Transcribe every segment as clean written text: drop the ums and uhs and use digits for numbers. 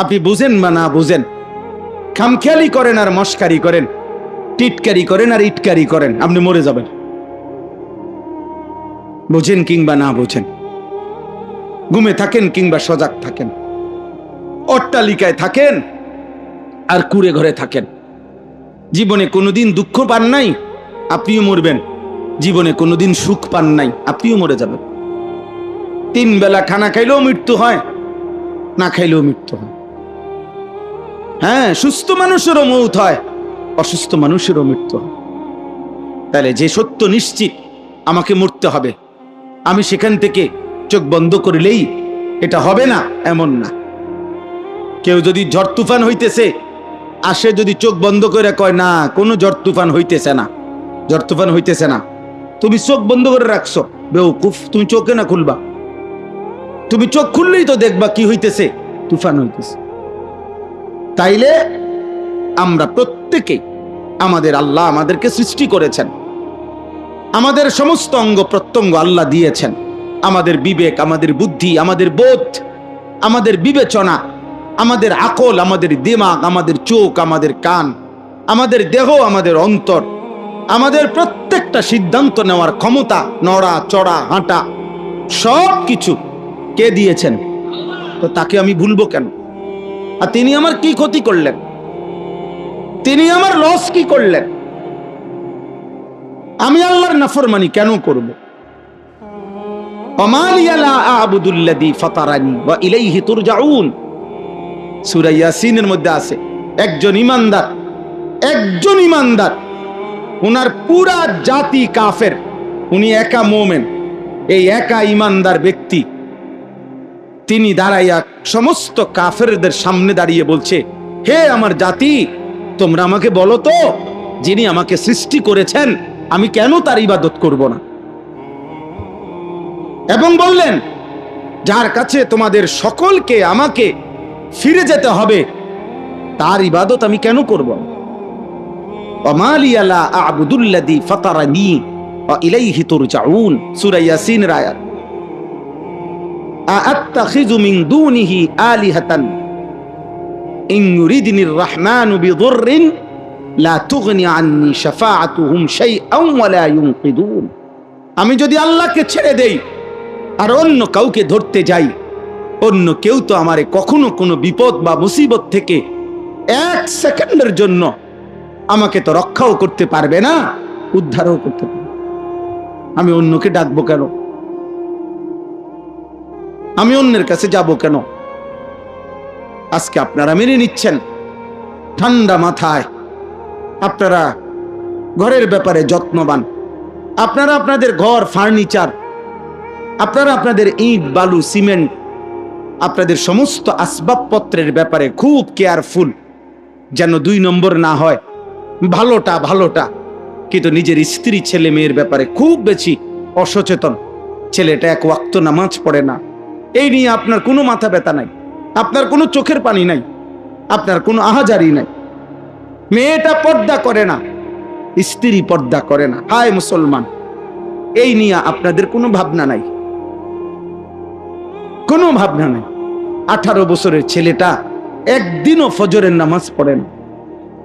আপনি বুঝেন বা না বুঝেন, খামখেয়ালি করেন আর মস্কারি করেন, টিটকারি করেন আর ইটকারি করেন, আপনি মরে যাবেন। বুঝেন কিংবা না বুঝেন, ঘুমে থাকেন কিংবা সজাগ থাকেন, অট্টালিকায় থাকেন আর কুড়ে ঘরে থাকেন, জীবনে কোনোদিন দুঃখ পান নাই, আপনিও মরবেন। জীবনে কোনোদিন সুখ পান নাই, আপনিও মরে যাবেন। 3 বেলা খানা খাইলেও মৃত্যু হয়, না খাইলেও মৃত্যু হয়। হ্যাঁ, সুস্থ মানুষেরও মৌত হয়, অসুস্থ মানুষেরও মৃত্যু হয়। তাহলে যে সত্য নিশ্চিত আমাকে মরতে হবে, আমি সেখান থেকে চোখ বন্ধ করলেই এটা হবে না এমন না। কেউ যদি ঝড় তুফান হইতেছে আসে, যদি চোখ বন্ধ করে কয় না কোনো ঝড় তুফান হইতেছে না, ঝড় তুফান হইতেছে না, তুমি চোখ বন্ধ করে রাখছো, বেউকুফ, তুমি চোখে না খুলবা, তুমি চোখ খুললেই তো দেখবা কি হইতেছে, তুফান হইতেছে। তাইলে আমরা প্রত্যেকে, আমাদের আল্লাহ আমাদেরকে সৃষ্টি করেছেন, আমাদের সমস্ত অঙ্গ প্রত্যঙ্গ আল্লাহ দিয়েছেন, আমাদের বিবেক, আমাদের বুদ্ধি, আমাদের বোধ, আমাদের বিবেচনা, আমাদের আকল, আমাদের দিমাগ, আমাদের চোখ, আমাদের কান, আমাদের দেহ, আমাদের অন্তর, আমাদের প্রত্যেকটা সিদ্ধান্ত নেওয়ার ক্ষমতা, নড়া চড়া হাঁটা, সব কিছু কে দিয়েছেন? তো তাকে আমি ভুলবো কেন? আর তিনি আমার কি ক্ষতি করলেন? তিনি আমার লস কি করলেন? আমি আল্লাহর নাফরমানি কেন করব? ওমালিয়া লা আ'বুদুল্লাযী ফাতারানি ওয়া ইলাইহি তুরজাউন। সূরা ইয়াসিনের মধ্যে আছে, একজন ইমানদার, উনার পুরা জাতি কাফের, উনি একা মুমিন। এই একা ইমানদার ব্যক্তি তিনি দাঁড়াইয়া সমস্ত কাফেরদের সামনে দাঁড়িয়ে বলছে, হে আমার জাতি, তোমরা আমাকে বলো তো, যিনি আমাকে সৃষ্টি করেছেন আমি কেন তার ইবাদত করব না? এবং বললেন, যার কাছে তোমাদের সকলকে আমাকে ফিরে যেতে হবে তার ইবাদত আমি কেন করব? ওমালিয়া লা আ'বুদুল্লাযী ফাতারানি ওয়া ইলাইহি তুরজাউন, সূরা ইয়াসিনের আয়াত। আ'আত্তাখিযু মিন দুনিহি আলিহাতান ইন ইউরিদনির রাহমানু বিদুররিন লা তুগনি আন্নী শাফাআতুহুম শাইআন ওয়া লা ইউনকিদুন। আমি যদি আল্লাহকে ছেড়ে দেই আর অন্য কাউকে ধরতে যাই, অন্য কেউ তো আমারে কখনো কোনো বিপদ বা মুসিবত থেকে 1 সেকেন্ডের জন্য আমাকে তো রক্ষাও করতে পারবে না, উদ্ধারও করতে পারবে। আমি অন্যকে ডাকবো কেন? আমি অন্যের কাছে যাব কেন? আজকে আপনারা মেনে নিচ্ছেন ঠান্ডা মাথায়, আপনারা ঘরের ব্যাপারে যত্নবান, আপনারা আপনাদের ঘর ফার্নিচার, আপনারা আপনাদের ইট বালু সিমেন্ট, আপনাদের সমস্ত আসবাবপত্রের ব্যাপারে খুব কেয়ারফুল, যেন 2 নম্বর না হয়, ভালোটা। কিন্তু নিজের স্ত্রী ছেলে মেয়ের ব্যাপারে খুব বেশি অসচেতন। ছেলেটা 1 ওয়াক্ত নামাজ পড়ে না, এই নিয়ে আপনার কোনো মাথা ব্যথা নাই, আপনার কোনো চোখের পানি নাই, আপনার কোনো আহাজারি নাই। মেয়েটা পর্দা করে না, স্ত্রী পর্দা করে না, হায় মুসলমান, এই নিয়ে আপনাদের কোনো ভাবনা নাই, কোনো ভাবনা নাই। 18 বছরের ছেলেটা একদিনও ফজরের নামাজ পড়ে না,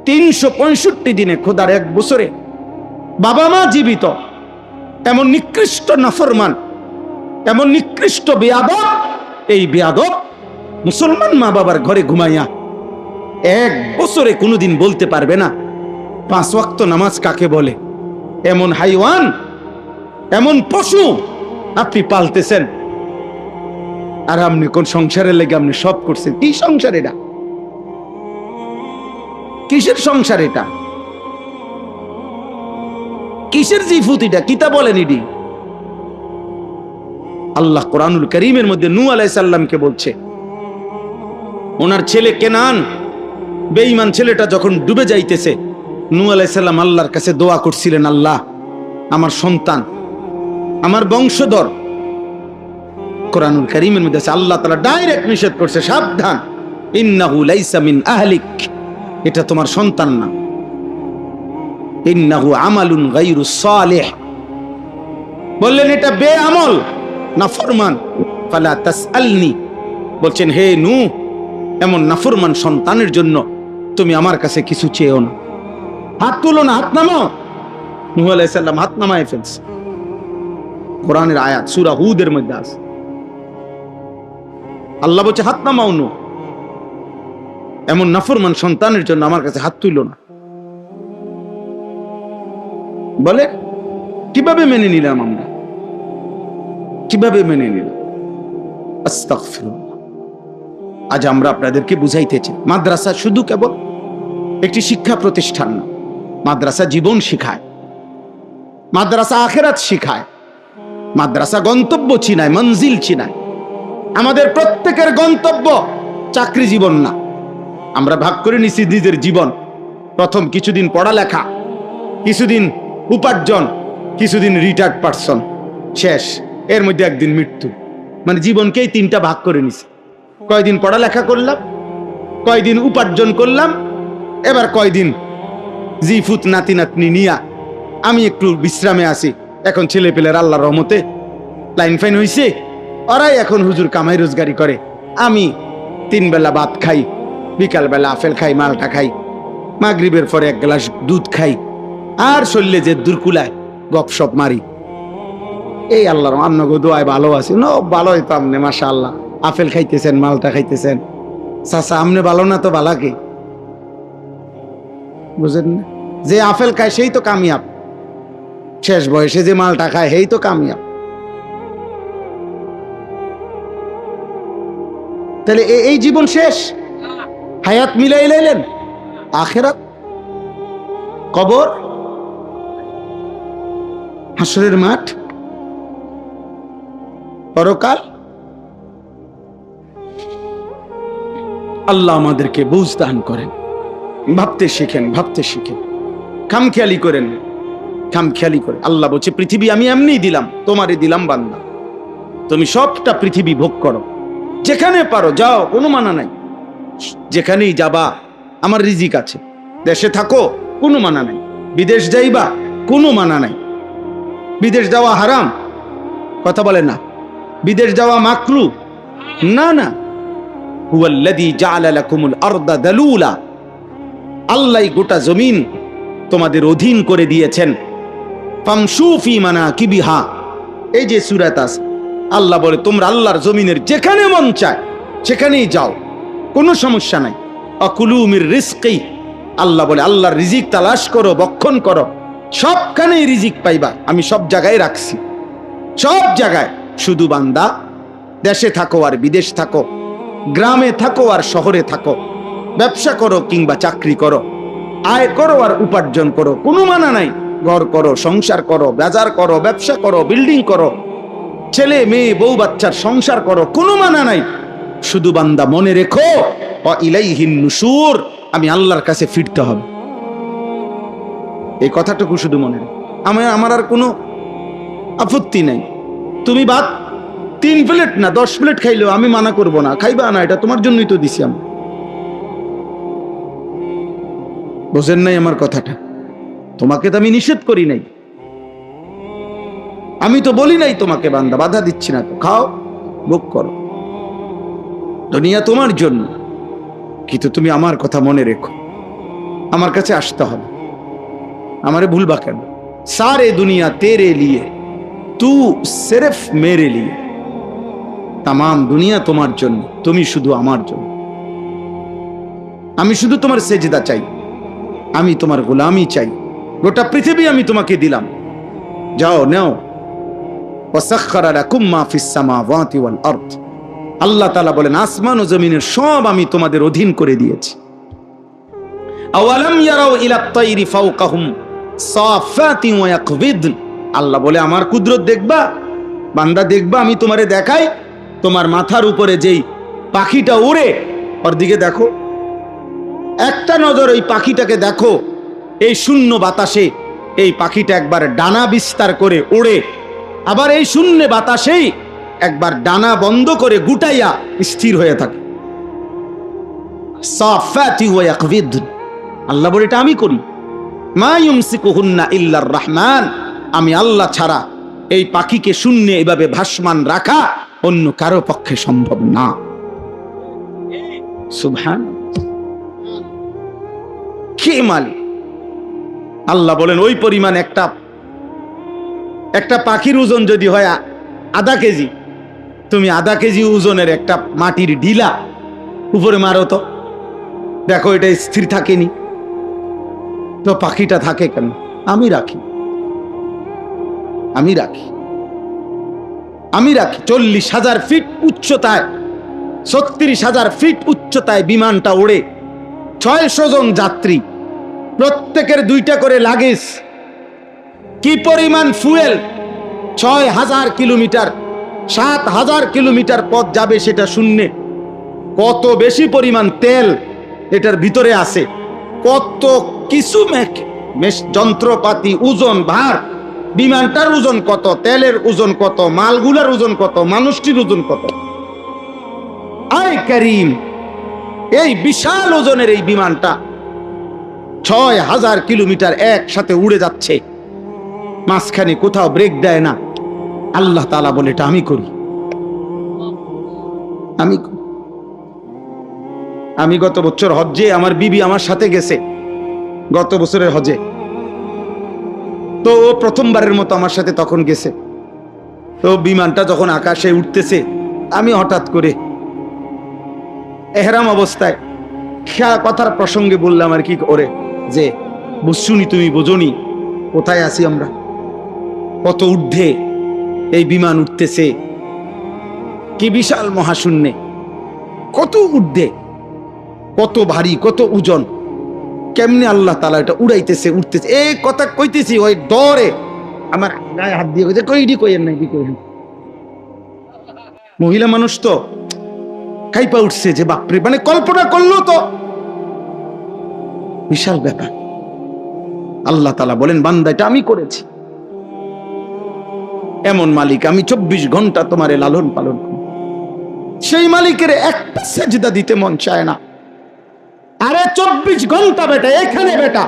365 দিনে, খোদার 1 বছরে বাবা মা জীবিত, এমন নিকৃষ্ট নাফরমান, এমন নিকৃষ্ট বেয়াদব, এই বেয়াদব মুসলমান মা বাবার ঘরে ঘুমাইয়া 1 বছরে কোনোদিন বলতে পারবে না 5 ওয়াক্ত নামাজ কাকে বলে। এমন হাইওয়ান, এমন পশু আপনি পালতেছেন, আর আপনি কোন সংসারের লেগে আপনি সব করছেন? কি সংসার এটা? কিসের সংসার এটা? কিসের জিফুতিটা? কিতা বলেন এটি? আল্লাহ কোরআনুল কারীমের মধ্যে নূহ আলাইহিস সালামকে বলছে, ওনার ছেলে কেনান, বেঈমান ছেলেটা যখন ডুবে যাইতেছে, নূহ আলাইহিস সালাম আল্লাহর কাছে দোয়া করছিলেন, আল্লাহ আমার সন্তান, আমার বংশধর। কোরআনুল কারীমের মধ্যে আছে, আল্লাহ তাআলা ডাইরেক্ট নিষেধ করছে, সাবধান, ইন্নাহু লাইসা মিন আহলিক, এটা তোমার সন্তান না, ইন্নাহু আমালুন গায়রু সালিহ, বললেন এটা বেআমল, নাফরমান। ফালা তাসআলনি, বলছেন হে নূহ, এমন নাফরমান সন্তানের জন্য তুমি আমার কাছে কিছু চেয়েও না। হাত তুলো না, হাত নামাও। নূহ আলাইহিস সালাম হাত নামায় ফেলছে। কোরআনের আয়াত সূরা হুদের মধ্যে আছে। আল্লাহ বলছে হাত নামাও নূহ, এমন নাফরমান সন্তানের জন্য আমার কাছে হাত তুলো না। বলে কিভাবে মেনে নিলাম আমরা, কিভাবে মেনে নিলাম? আস্তাগফিরুল্লাহ। আজ আমরা আপনাদেরকে বুঝাইতে চাই, মাদ্রাসা শুধু কেবল একটি শিক্ষা প্রতিষ্ঠান না। মাদ্রাসা জীবন শিখায়, মাদ্রাসা আখিরাত শিখায়, মাদ্রাসা গন্তব্য চিনায়, মঞ্জিল চিনায়। আমাদের প্রত্যেকের গন্তব্য চাকরি জীবন না। আমরা ভাগ করে নিছি নিজের জীবন। প্রথম কিছুদিন পড়ালেখা, কিছুদিন উপার্জন, কিছুদিন রিটায়ার্ড পারসন, শেষ। এর মধ্যে একদিন মৃত্যু। মানে জীবনকেই তিনটা ভাগ করে নিছি। কয়দিন পড়ালেখা করলাম, কয়দিন উপার্জন করলাম, এবার কয়দিন জিফুত নাতি নাতনি নিয়া আমি একটু বিশ্রামে আছি। এখন ছেলে পেলের আল্লাহর রহমতে লাইন ফাইন হইছে, ওরাই এখন হুজুর কামাই রোজগারি করে। আমি 3 বেলা ভাত খাই, বিকাল বেলা আপেল খাই, মালটা খাই, মাগরিবের পরে 1 গ্লাস দুধ খাই, আর শরীরে যে দুর্কুলায় গপসপ মারি। এই আল্লাহর আন্নগো দোয়ায় ভালো আছি। নো ভালো হইতো আমনে, মাশাআল্লাহ। আপেল খাইতেছেন, মালটা খাইতেছেন, চাচা আমনে ভালো না তো বালাকে? বুঝেন না? যে আপেল খায় সেই তো কামিয়াব, শেষ বয়সে যে মালটা খায় সেই তো কামিয়াব। তাহলে এই জীবন শেষ, হায়াত মিলাই লাইলেন, আখিরাত, কবর, হাসরের মাঠ, পরকাল। আল্লাহ আমাদেরকে বুঝ দান করেন। ভাবতে শিখেন, ভাবতে শিখেন, খামখেয়ালি করেন, খামখেয়ালি করে। আল্লাহ বলছে পৃথিবী আমি এমনিই দিলাম, তোমারে দিলাম বান্দা, তুমি সবটা পৃথিবী ভোগ করো, যেখানে পারো যাও, কোনো মানা নাই। যেখানেই যাবা আমার রিজিক আছে। দেশে থাকো, কোনো মানা নাই। বিদেশ যাইবা, কোনো মানা নাই। বিদেশ যাওয়া হারাম, কথা বলে না। বিদেশ যাওয়া মাকরু, না না। হুয়াল্লাযী জাআলা লাকুমুল আরদা দালুলা, আল্লাহই গোটা জমিন তোমাদের অধীন করে দিয়েছেন। ফামশু ফি মানাকিবিহা, এই যে সূরাত আছে, আল্লাহ বলে তোমরা আল্লাহর জমিনের যেখানে মন চায় সেখানেই যাও, কোনো সমস্যা নাই। আকুলু মির রিজকি, আল্লাহ বলে আল্লাহর রিজিক তালাশ করো, বক্ষণ করো, সবখানেই রিজিক পাইবা। আমি সব জায়গায় রাখছি, সব জায়গায়। শুধু বান্দা দেশে থাকো আর বিদেশ থাকো, গ্রামে থাকো আর শহরে থাকো, ব্যবসা করো কিংবা চাকরি করো, আয় করো আর উপার্জন করো, কোনো মানা নাই। ঘর করো, সংসার করো, বাজার করো, ব্যবসা করো, বিল্ডিং করো, ছেলে মেয়ে বউ বাচ্চার সংসার করো, কোনো মানা নাই। শুধু বান্দা মনে রেখো ওয়া ইলাইহিন নুশুর, আমি আল্লাহর কাছে ফিরতে হবে। এই কথাটুকু শুধু মনে রেখো। আমার আর কোনো আপত্তি নাই। তুমি ভাত 3 প্লেট না 10 প্লেট খাইলেও আমি মানা করব না, খাইবা না, এটা তোমার জন্যই তো দিছি আমি। বোঝেন নাই আমার কথাটা? তোমাকে তো আমি নিষেধ করি নাই, আমি তো বলি নাই তোমাকে বান্দা, বাধা দিচ্ছি না তো, খাও ভোগ করো, দুনিয়া তোমার জন্য। কিন্তু তুমি আমার কথা মনে রেখো, আমার কাছে আসতে হবে। আমারে ভুলবা কেন? সারে দুনিয়া তেরে লিয়ে, তু সিরফ মেরে লিয়ে। তাম দুনিয়া তোমার জন্য, তুমি শুধু আমার জন্য। আমি শুধু তোমার সেজদা চাই, আমি তোমার গোলামি চাই। গোটা পৃথিবী আমি তোমাকে দিলাম, যাও নাও। ওয়াসাখখারা লাকুম মা ফিস সামাওয়াতি ওয়াল আরদ, আল্লাহ তাআলা বলেন আসমান ও জমিনের সব আমি তোমাদের অধীন করে দিয়েছি। আওয়ালাম ইয়ারাউ ইলাত তাইরি ফাওকাহুম সাফাতি ওয়া ইয়াকবিদ, আল্লাহ বলে আমার কুদরত দেখবা বান্দা, দেখবা আমি তোমারে দেখাই, তোমার মাথার উপরে যেই পাখিটা উড়ে ওর দিকে দেখো, একটা নজর ওই পাখিটাকে দেখো। এই শূন্য বাতাসে এই পাখিটা একবার ডানা বিস্তার করে ওড়ে, আবার এই শূন্য বাতাসেই একবার ডানা বন্ধ করে গুটাইয়া স্থির হয়ে থাকে। সাফাতি ওয়া ইয়াকবিদ, আল্লাহ বলে এটা আমি করি। মা ইউমসিকুহুন্না ইল্লার রহমান, আমি আল্লাহ ছাড়া এই পাখিকে শূন্যে এভাবে ভাসমান রাখা অন্য কারো পক্ষে সম্ভব না। সুবহান, কে মালিক? আল্লাহ বলেন ওই পরিমাণ একটা পাখির ওজন যদি হয় আধা কেজি, তুমি আধা কেজি ওজনের একটা মাটির ঢিলা উপরে মারো তো দেখো এটা স্থির থাকেনি। তো পাখিটা থাকে কেন? আমি রাখি 40,000 ফিট উচ্চতায়, 36,000 ফিট উচ্চতায় বিমানটা ওড়ে, 600 জন যাত্রী, প্রত্যেকের 2টা করে লাগেজ। কি পরিমাণ ফুয়েল! 6,000 কিলোমিটার, 7,000 কিলোমিটার পথ যাবে সেটা শূন্যে। কত বেশি পরিমাণ তেল এটার ভিতরে আছে, কত কিছু যন্ত্রপাতি, ওজন, ভার। বিমানটার ওজন কত, তেলের ওজন কত, মালগুলার ওজন কত, মানুষটির ওজন কত। আয় করিম, এই বিশাল ওজনের এই বিমানটা 6,000 কিলোমিটার একসাথে উড়ে যাচ্ছে, মাঝখানে কোথাও ব্রেক দেয় না। আল্লাহ তাআলা বলে এটা আমি করি। আমি গত বছর হজ্জে, আমার বিবি আমার সাথে গেছে গত বছরের হজে। তো ও প্রথমবারের মতো আমার সাথে তখন গেছে। তো বিমানটা যখন আকাশে উঠতেছে, আমি হঠাৎ করে এহরাম অবস্থায় কথার প্রসঙ্গে বললাম আর কি ওরে, যে বুঝছুনি, তুমি বোঝনি কোথায় আছি আমরা, কত ঊর্ধ্বে এই বিমান উঠতেছে, কি বিশাল মহাশূন্যে, কত ঊর্ধ্বে, কত ভারী, কত ওজন, কেমনে আল্লাহ তাআলা এটা উড়াইতেছে, উঠতেছে। এই কথা কইতেছি, ওই ডরে আমার গায়ে হাত দিয়ে কইছে, কইডি কইেন নাই, কি কইেন। মহিলা মানুষ তো কাইপা উঠছে যে বাপরে, মানে কল্পনা করলো তো বিশাল ব্যাপার। আল্লাহ তাআলা বলেন বান্দা এটা আমি করেছি। এমন মালিক, আমি 24 ঘন্টা তোমারে লালন পালন করি। সেই মালিকের একটা সেজদা দিতে মন চায় না। আরে 24 ঘন্টা বেটা, এখানে বেটা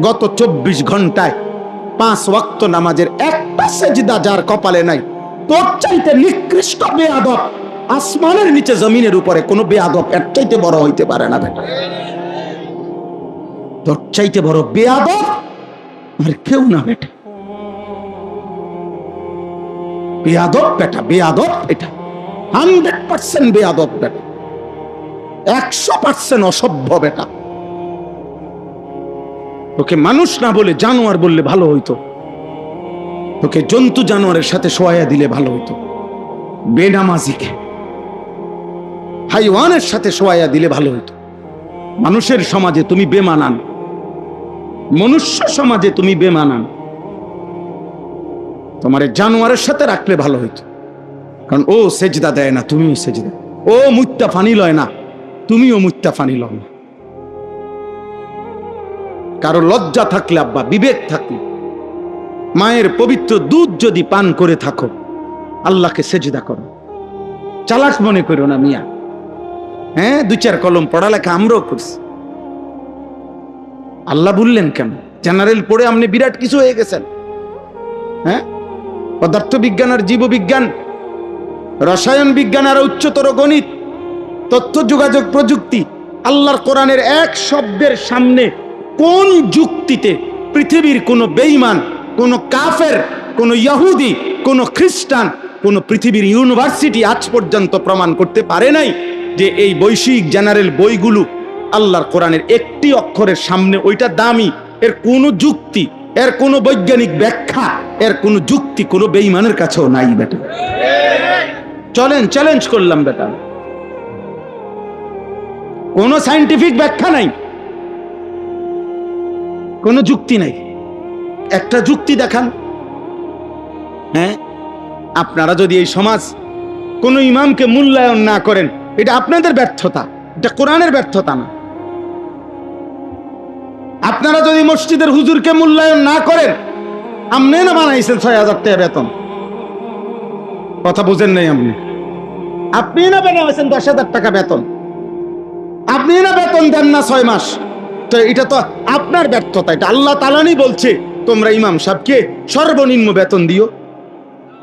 গত 24 ঘন্টায় 5 ওয়াক্ত নামাজের একটা সেজদা যার কপালে নাই, তোর চাইতে নিকৃষ্ট বেয়াদব আসমানের নিচে জমিনের উপরে কোন বেয়াদব এর চাইতে বড় হইতে পারে না বেটা। তোর চাইতে বড় বেয়াদব আর কেউ না বেটা। বেয়াদব বেটা, বেয়াদব এটা 100% বেয়াদব বেটা, 100% অসভ্য বেটা। তোকে মানুষ না বলে জানোয়ার বললে ভালো হইতো, তোকে জন্তু জানোয়ারের সাথে শোয়াইয়া দিলে ভালো হইতো। বেনামাজিকে হাইওয়ানের সাথে শোয়াইয়া দিলে ভালো হইতো। মানুষের সমাজে তুমি বেমানান, মনুষ্য সমাজে তুমি বেমানান, তোমার জানোয়ারের সাথে রাখলে ভালো হইতো। কারণ ও সেজদা দেয় না, তুমিও সেজদা, ও মুত্তা ফানি লয় না, তুমিও মুত্তা ফানি লও না। কারো লজ্জা থাকলে, আব্বা বিবেক থাকলে, মায়ের পবিত্র দুধ যদি পান করে থাকো, আল্লাহকে সেজদা করো। চালাক মনে করো না মিয়া। হ্যাঁ, 2-4 কলম পড়ালেখা আমরাও করছি। আল্লাহ বললেন কেন? জেনারেল পড়ে আপনি বিরাট কিছু হয়ে গেছেন। হ্যাঁ, পদার্থ বিজ্ঞান আর জীববিজ্ঞান, রসায়ন বিজ্ঞান আর উচ্চতর গণিত, তথ্য যোগাযোগ প্রযুক্তি, আল্লাহর কোরআনের এক শব্দের সামনে কোন যুক্তিতে পৃথিবীর কোন বেঈমান, কোন কাফের, কোন ইহুদি, কোন খ্রিস্টান, কোন পৃথিবীর ইউনিভার্সিটি আজ পর্যন্ত প্রমাণ করতে পারে নাই যে এই বৈশ্বিক জেনারেল বইগুলো আল্লাহর কোরআনের একটি অক্ষরের সামনে ওইটা দামি। এর কোন যুক্তি, এর কোন বৈজ্ঞানিক ব্যাখ্যা, এর কোন যুক্তি কোন বেঈমানের কাছেও নাই বেটা। চলেন, চ্যালেঞ্জ করলাম বেটা, কোন সায়েন্টিফিক ব্যাখ্যা নাই, কোন যুক্তি নাই। একটা যুক্তি দেখান। হ্যাঁ, আপনারা যদি এই সমাজ কোন ইমামকে মূল্যায়ন না করেন, এটা আপনাদের ব্যর্থতা, এটা কোরআনের ব্যর্থতা না। আপনারা যদি মসজিদের হুজুরকে মূল্যায়ন না করেন, আপনি না বানাইছেন 6,000 টাকা বেতন, কথা বুঝেন নাই আপনি। আপনি না বানাইছেন 10,000 টাকা বেতন, আপনি না বেতন দেন না 6 মাস, তো এটা তো আপনার ব্যর্থতা। এটা আল্লাহ তাআলাই বলছে তোমরা ইমাম সাহেবকে সর্বনিম্ন বেতন দিও,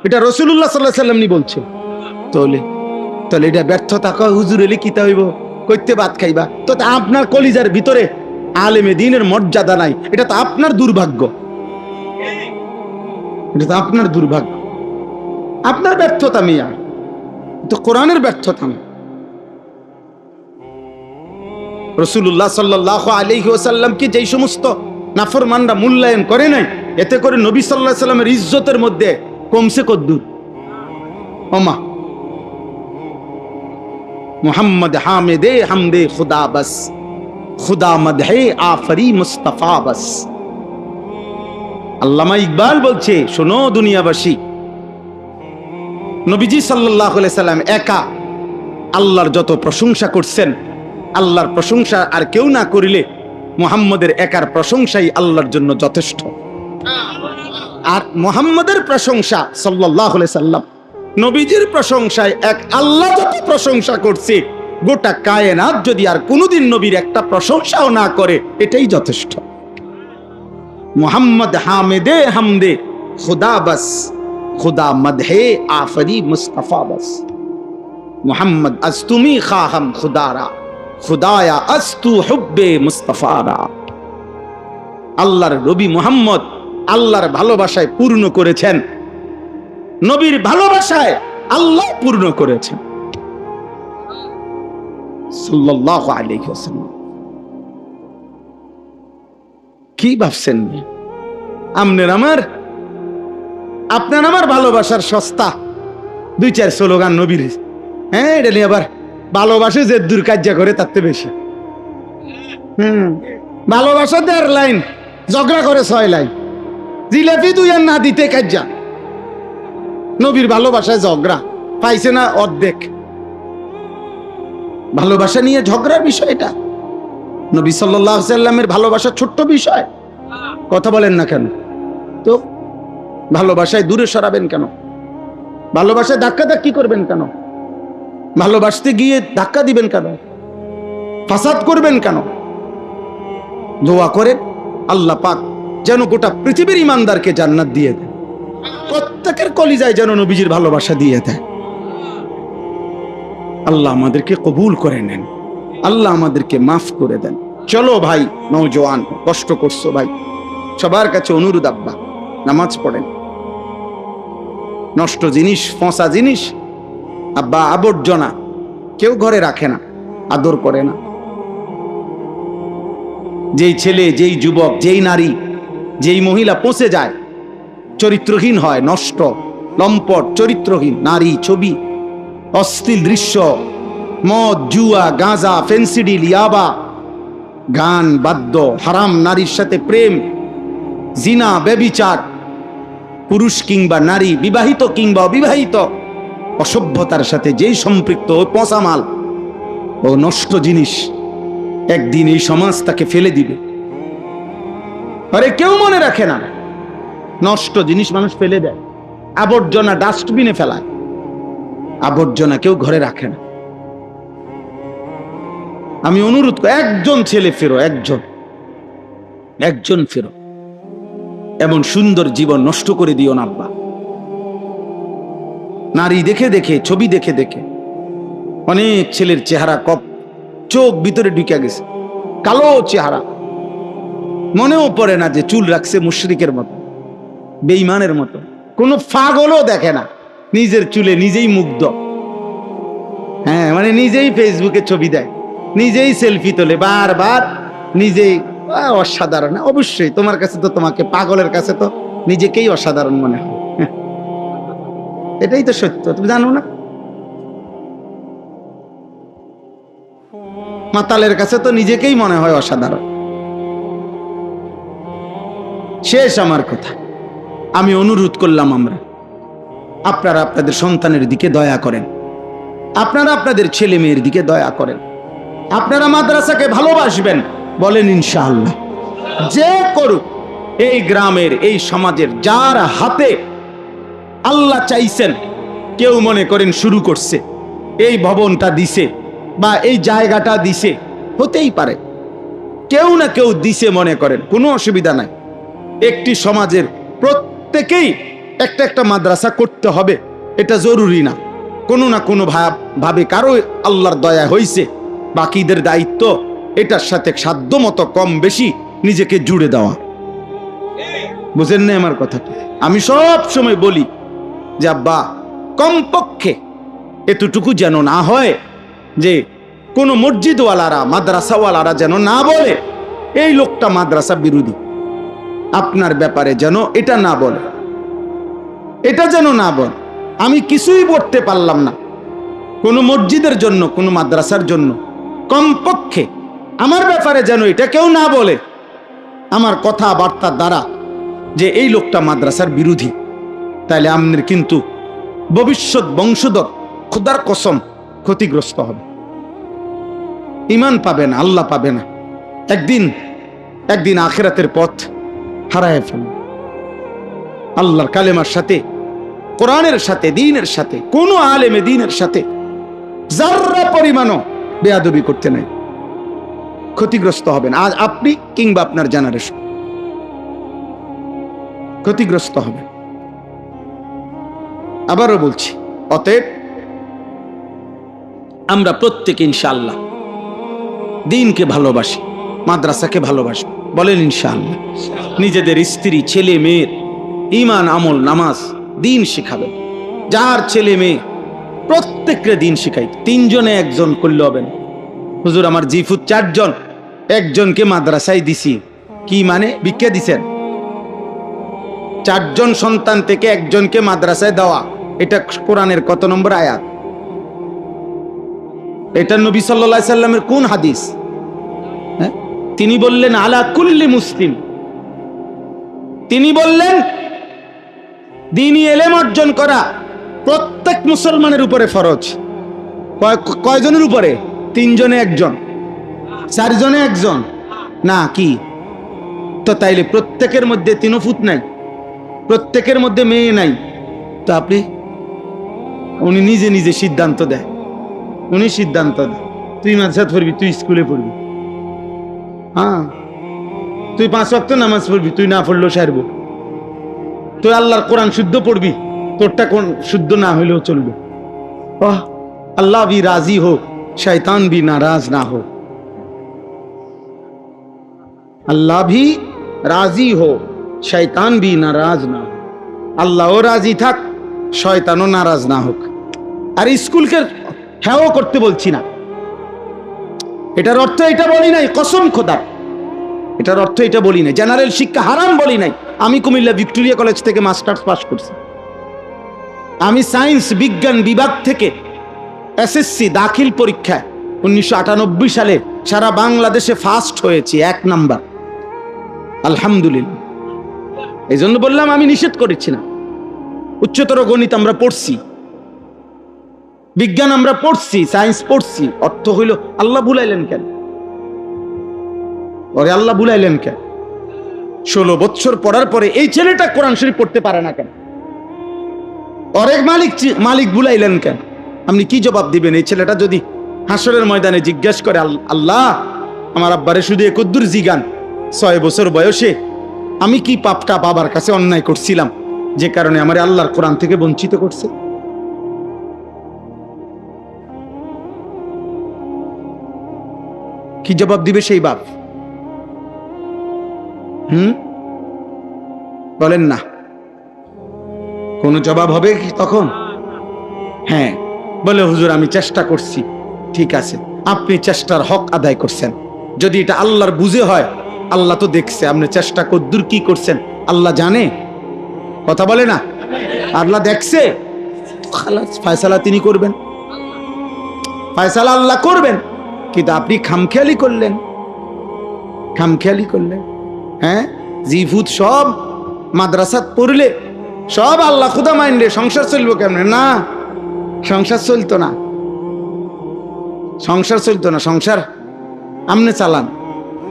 এটা রাসূলুল্লাহ সাল্লাল্লাহু আলাইহি ওয়াসাল্লাম বলছে। তাহলে এটা ব্যর্থতা কয় হুজুর এলে কিতা হইব? কইতে ভাত খাইবা, তো আপনার কলিজার ভিতরে আলেমে দ্বীনের মর্যাদা নাই, এটা তো আপনার দুর্ভাগ্য, এটা তো আপনার দুর্ভাগ্য, আপনার ব্যর্থতা মিয়া, তো কোরআনের ব্যর্থতা না। রাসূলুল্লাহ সাল্লাল্লাহু আলাইহি ওয়াসাল্লাম কি যেই সমস্ত নাফরমানরা মূল্যায়ন করে নাই, এতে করে নবী সাল্লাল্লাহু আলাইহি সাল্লামের ইজ্জতের মধ্যে কমছে কদ্দুর? ওমা মুহাম্মদ হামিদে হামদে খুদা বাস, খুদা মদহে আফরি মুস্তাফা বাস। আল্লামা ইকবাল বলছে, শোনো দুনিয়াবাসী, নবীজি সাল্লাল্লাহু আলাইহি সাল্লাম একা আল্লাহর যত প্রশংসা করছেন, আল্লাহর প্রশংসা আর কেউ না করিলে মুহাম্মদের একার প্রশংসাই আল্লাহর জন্য যথেষ্ট। আর মুহাম্মদের প্রশংসা সাল্লাল্লাহু আলাইহি সাল্লাম, নবীজির প্রশংসায় এক আল্লাহ যত প্রশংসা করছে, গোটা কায়নাত যদি আর কোনোদিন নবীর একটা প্রশংসাও না করে, এটাই যথেষ্ট। মুহাম্মদ হামিদে হামদে খুদা বাস, খুদা মদহে আফরি মুস্তাফা বাস। মুহাম্মদ আস্তুমি খাহাম খুদারা, খুদায়া আস্তু হুব্বে মুস্তাফারা। আল্লাহর নবী মুহাম্মদ আল্লাহর ভালোবাসায় পূর্ণ করেছেন, নবীর ভালোবাসায় আল্লাহ পূর্ণ করেছেন সাল্লাল্লাহু আলাইহি ওয়াসাল্লাম। কি ভাবছেন আপনার আমার ভালোবাসার সস্তা দুই চার স্লোগান নবীর, হ্যাঁ এটা নিয়ে আবার ভালোবাসে যে দূর কার্য করে তাতে বেশি। ভালোবাসা 1.5 লাইন, ঝগড়া করে 6 লাইন, জিলাপি 2 আর না দিতে কার্যা। নবীর ভালোবাসায় ঝগড়া পাইছে না অর্ধেক। ভালোবাসা নিয়ে ঝগড়ার বিষয় এটা? নবী সাল্লাল্লাহু আলাইহি সাল্লামের ভালোবাসা ছোট্ট বিষয়? কথা বলেন না কেন? তো ভালোবাসায় দূরে সরাবেন কেন? ভালোবাসায় ধাক্কাধাক্কি করবেন কেন? ভালোবাসতে গিয়ে ধাক্কা দিবেন কেন? ফাসাদ করবেন কেন? দোয়া করেন আল্লাহ পাক যেন গোটা পৃথিবীর ইমানদারকে জান্নাত দিয়ে দেয়, প্রত্যেকের কলিজায় যেন নবীজির ভালোবাসা দিয়ে দেয়। আল্লাহ আমাদেরকে কবুল করে নেন, আল্লাহ আমাদেরকে মাফ করে দেন। চলো ভাই নওজোয়ান, কষ্ট করছো ভাই, সবার কাছে অনুরোধ, আব্বা নামাজ পড়েন। নষ্ট জিনিস, ফসা জিনিস, আব্বা আবর্জনা কেউ ঘরে রাখে না, আদর করে না। যেই ছেলে, যেই যুবক, যেই নারী, যেই মহিলা পচে যায়, চরিত্রহীন হয়, নষ্ট, লম্পট, চরিত্রহীন নারী, ছবি, অশ্লীল দৃশ্য, মদ, জুয়া, গাঁজা, ফেন্সিডিল, ইয়াবা, গান, বাদ্য, হারাম নারীর সাথে প্রেম, জিনা, ব্যভিচার, পুরুষ কিংবা নারী, বিবাহিত কিংবা অবিবাহিত, অসভ্যতার সাথে যেই সম্পৃক্ত, ওই পচা মাল, ও নষ্ট জিনিস, একদিন এই সমাজ তাকে ফেলে দিবে। আরে কেউ মনে রাখে না, নষ্ট জিনিস মানুষ ফেলে দেয়, আবর্জনা ডাস্টবিনে ফেলায়, আবর্জনা কেউ ঘরে রাখে না। আমি অনুরোধ করি, একজন ছেলে ফেরো, একজন ফেরো, এমন সুন্দর জীবন নষ্ট করে দিও না আব্বা। নারী দেখে দেখে, ছবি দেখে দেখে অনেক ছেলের চেহারা কপ, চোখ ভিতরে ঢুকে গেছে, কালো চেহারা, মনেও পড়ে না যে চুল রাখছে মুশরিকের মতো, বেঈমানের মতো। কোনো পাগলও দেখে না, নিজের চুলে নিজেই মুগ্ধ। হ্যাঁ, মানে নিজেই ফেসবুকে ছবি দেয়, নিজেই সেলফি তোলে বারবার, নিজেই অসাধারণ। অবশ্যই তোমার কাছে তো, তোমাকে পাগলের কাছে তো নিজেকেই অসাধারণ মনে হয়, এটাই তো সত্য, তুমি জানো না? মাতালের কাছে তো নিজেকেই মনে হয় অসাধারণ। শেষ আমার কথা, আমি অনুরোধ করলাম, আপনারা আপনাদের সন্তানের দিকে দয়া করেন, আপনারা আপনাদের ছেলে মেয়ের দিকে দয়া করেন, আপনারা মাদ্রাসাকে ভালোবাসবেন, বলেন ইনশাআল্লাহ। যে করুক, এই গ্রামের, এই সমাজের যার হাতে আল্লাহ চাইছেন, কেউ মনে করেন শুরু করছে, এই ভবনটা দিছে বা এই জায়গাটা দিছে, হতেই পারে কেউ না কেউ দিছে মনে করেন, কোনো অসুবিধা নাই। একটি সমাজের প্রত্যেকেই একটা একটা মাদ্রাসা করতে হবে এটা জরুরি না, কোনো না কোনো ভাবে কারো আল্লাহর দয়া হইছে, বাকিদের দায়িত্ব এটার সাথে সাধ্য মতো কম বেশি নিজেকে জুড়ে দেওয়া। বুঝেন না আমার কথা? আমি সব সময় বলি যে আব্বা, কমপক্ষে এতটুকু যেন না হয় যে কোন মসজিদওয়ালারা মাদ্রাসাওয়ালারা যেন না বলে এই লোকটা মাদ্রাসা বিরোধী। আপনার ব্যাপারে যেন এটা না বলে, এটা যেন না বলে। আমি কিছুই করতে পারলাম না কোনো মসজিদের জন্য, কোনো মাদ্রাসার জন্য, কমপক্ষে আমার ব্যাপারে যেন এটা কেউ না বলে আমার কথাবার্তার দ্বারা যে এই লোকটা মাদ্রাসার বিরোধী। তাইলে আপনার কিন্তু ভবিষ্যৎ বংশধর খোদার কসম ক্ষতিগ্রস্ত হবে, ঈমান পাবে না, আল্লাহ পাবে না। একদিন আখিরাতের পথ হারায় ফেলবে। আল্লাহর কালেমার সাথে, কোরআনের সাথে, দ্বীনের সাথে, কোন আলেমে দ্বীনের সাথে যারা পরিমাণও বেয়াদবি করতে নাই, ক্ষতিগ্রস্ত হবেন। আজ আপনি কিংবা আপনার জেনারেশন ক্ষতিগ্রস্ত হবে। আবারও বলছি, অতএব আমরা প্রত্যেকে ইনশাআল্লাহ দ্বীনকে ভালোবাসি, মাদ্রাসাকে ভালোবাসি, বলেন ইনশাআল্লাহ। নিজেদের স্ত্রী, ছেলে মেয়ের ঈমান, আমল, নামাজ, দ্বীন শিখাবেন। যার ছেলে মেয়ে প্রত্যেককে দ্বীন শিখাই। 3 জনে 1 জন করলে হবে না। হুজুর আমার জিফুত 4 জন, 1 জনকে মাদ্রাসায় দিছি, কি মানে? ভিক্ষা দিছেন? 4 জন সন্তান থেকে 1 জনকে মাদ্রাসায় দেওয়া, এটা কোরআনের কত নম্বর আয়াত? এটা নবী সাল্লাল্লাহু আলাইহি সাল্লামের কোন হাদিস? তিনি বললেন আলা কুল্লি মুসলিম, তিনি বললেন দ্বীনি ইলম অর্জন করা প্রত্যেক মুসলমানের উপরে ফরজ। কয়জনের উপরে? 3 জনে 1 জন, 4 জনে 1 জন, না কি? তো তাইলে প্রত্যেকের মধ্যে 3 ফুট নাই, প্রত্যেকের মধ্যে মেয়ে নাই, তো আপনি উনি নিজে নিজে সিদ্ধান্ত দেয়, উনি সিদ্ধান্ত দেয় তুই মাদ্রাসায় পড়বি, তুই স্কুলে পড়বি, হ্যাঁ তুই 5 ওয়াক্ত নামাজ পড়বি, তুই না পড়লেও সারবো, তুই আল্লাহর কোরআন শুদ্ধ পড়বি, তোরটা কোন শুদ্ধ না হইলেও চলবে। আল্লাহ ভি রাজি হো, শয়তান ভি নারাজ না হো। আল্লাহ ভি রাজি হো, শয়তান ভি নারাজ না হো। আল্লাহও রাজি থাক, শয়তানও নারাজ না হোক। আর স্কুলকে হ্যাঁ করতে বলছি না, এটার অর্থ এটা বলি নাই, কসম খোদা, এটার অর্থ এটা বলি নাই। জেনারেল শিক্ষা হারাম বলি নাই। আমি কুমিল্লা ভিক্টোরিয়া কলেজ থেকে মাস্টার্স পাস করছি। আমি সায়েন্স বিজ্ঞান বিভাগ থেকে এসএসসি দাখিল পরীক্ষায় 1998 সালে সারা বাংলাদেশে ফার্স্ট হয়েছি, 1 নাম্বার, আলহামদুলিল্লাহ। এই জন্য বললাম, আমি নিষেধ করেছি না। উচ্চতর গণিত আমরা পড়ছি, বিজ্ঞান আমরা পড়ছি, সায়েন্স পড়ছি। অর্থ হইল আল্লাহ ভুলাইলেন কেন? ওরে আল্লাহ ভুলাইলেন কেন? 16 বছর পড়ার পরে এই ছেলেটা কোরআন শরীফ পড়তে পারে না কেন? অনেক মালিক ভুলাইলেন কেন? আপনি কি জবাব দিবেন? এই ছেলেটা যদি হাসরের ময়দানে জিজ্ঞাসা করে, আল্লাহ আমার আব্বারে শুধু একদ্দুর জিগান, 6 বছর বয়সে আমি কি পাপটা বাবার কাছে অন্যায় করছিলাম যে কারণে আমার আল্লাহর কোরআন থেকে বঞ্চিত করছে? কি জবাব দিবে সেই বাপ? বলেন না, কোন জবাব হবে কি তখন? হ্যাঁ, বলে হুজুর আমি চেষ্টা করছি। ঠিক আছে, আপনি চেষ্টার হক আদায় করছেন। যদি এটা আল্লাহর বুঝে হয়, আল্লাহ তো দেখছে আপনি চেষ্টা কদ্দুর কি করছেন, আল্লাহ জানে। কথা বলে না, আল্লাহ দেখছে, ফয়সালা তিনি করবেন, ফয়সালা আল্লাহ করবেন। কিন্তু আপনি খামখেয়ালি করলেন, খামখেয়ালি করলেন। হ্যাঁ, জিফুত সব মাদ্রাসাত পড়লে সব আল্লাহ খুদা মাইন্ডে, সংসার চলবো কেমনে? না, সংসার চলতো না, সংসার চলতো না। সংসার আমনে চালান।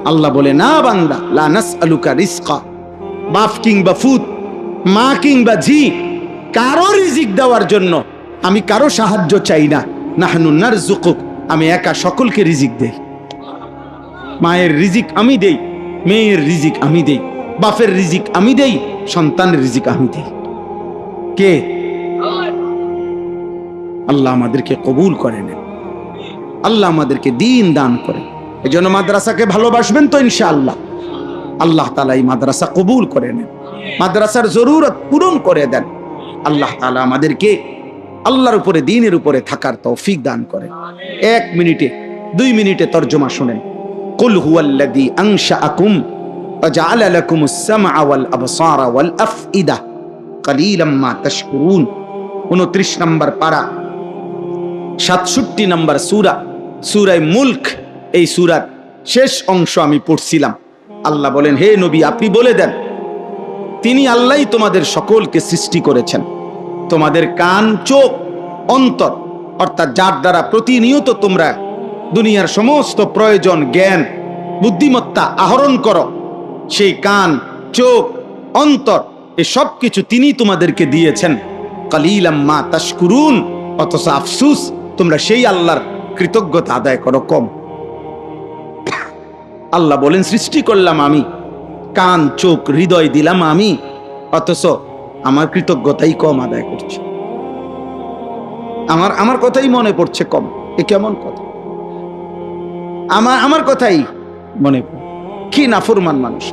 আল্লাহ বলে, না বান্দা, লা নাসআলুকা রিজকা, বাপ কিংবা ফুত, মা কিংবা ঝি, কারো রিজিক দেওয়ার জন্য আমি কারো সাহায্য চাই না। নাহনু নারযুকুক, আমি একা সকলকে রিজিক দেই। মায়ের রিজিক আমি দেই, মেয়ের রিজিক আমি দেই, বাপের রিজিক আমি দেই, সন্তানের রিজিক আমি দেই। কে? আল্লাহ আমাদেরকে কবুল করে নেন। আল্লাহ আমাদেরকে দিন দান করে। এই জন্য মাদ্রাসাকে ভালোবাসবেন তো ইনশাআল্লাহ। আল্লাহ তাআলা এই মাদ্রাসা কবুল করে নেন, মাদ্রাসার জরুরত পূরণ করে দেন। আল্লাহ তাআলা আমাদেরকে আল্লাহর উপরে, দ্বীনের উপরে থাকার তৌফিক দান করে। 1 মিনিটে 2 মিনিটে তরজমা শুনেন। কুল হুয়াল্লাযী আনশাআকুম ওয়া জাআলা লাকুমুস সামআ ওয়াল আবসারা ওয়াল আফইদা কালিলাম মা তাশকুরুন। 29 নম্বর পারা, 67 নম্বর সূরা, সূরা মুলক। এই সূরার শেষ অংশ আমি পড়ছিলাম। আল্লাহ বলেন, হে নবী, আপনি বলে দেন, তিনি আল্লাহই তোমাদের সকলকে সৃষ্টি করেছেন। তোমাদের কান, চোখ, অন্তর, অর্থাৎ যার দ্বারা প্রতিনিয়ত তোমরা দুনিয়ার সমস্ত প্রয়োজন, জ্ঞান, বুদ্ধিমত্তা আহরণ করো, সেই কান, চোখ, অন্তর, এই সব কিছু তিনি তোমাদেরকে দিয়েছেন। কালিলাম মা তাশকুরুন, অথচ আফসুস, তোমরা সেই আল্লাহর কৃতজ্ঞতা আদায় করো কম। আল্লাহ বলেন, সৃষ্টি করলাম আমি, কান, চোখ, হৃদয় দিলাম আমি, অথচ আমার কৃতজ্ঞতাই কম আদায় করছে। আমার কথাই মনে পড়ছে কম। এ কেমন কথা? আমার কথাই মনে পড়ে। কি নাফরমান মানুষ!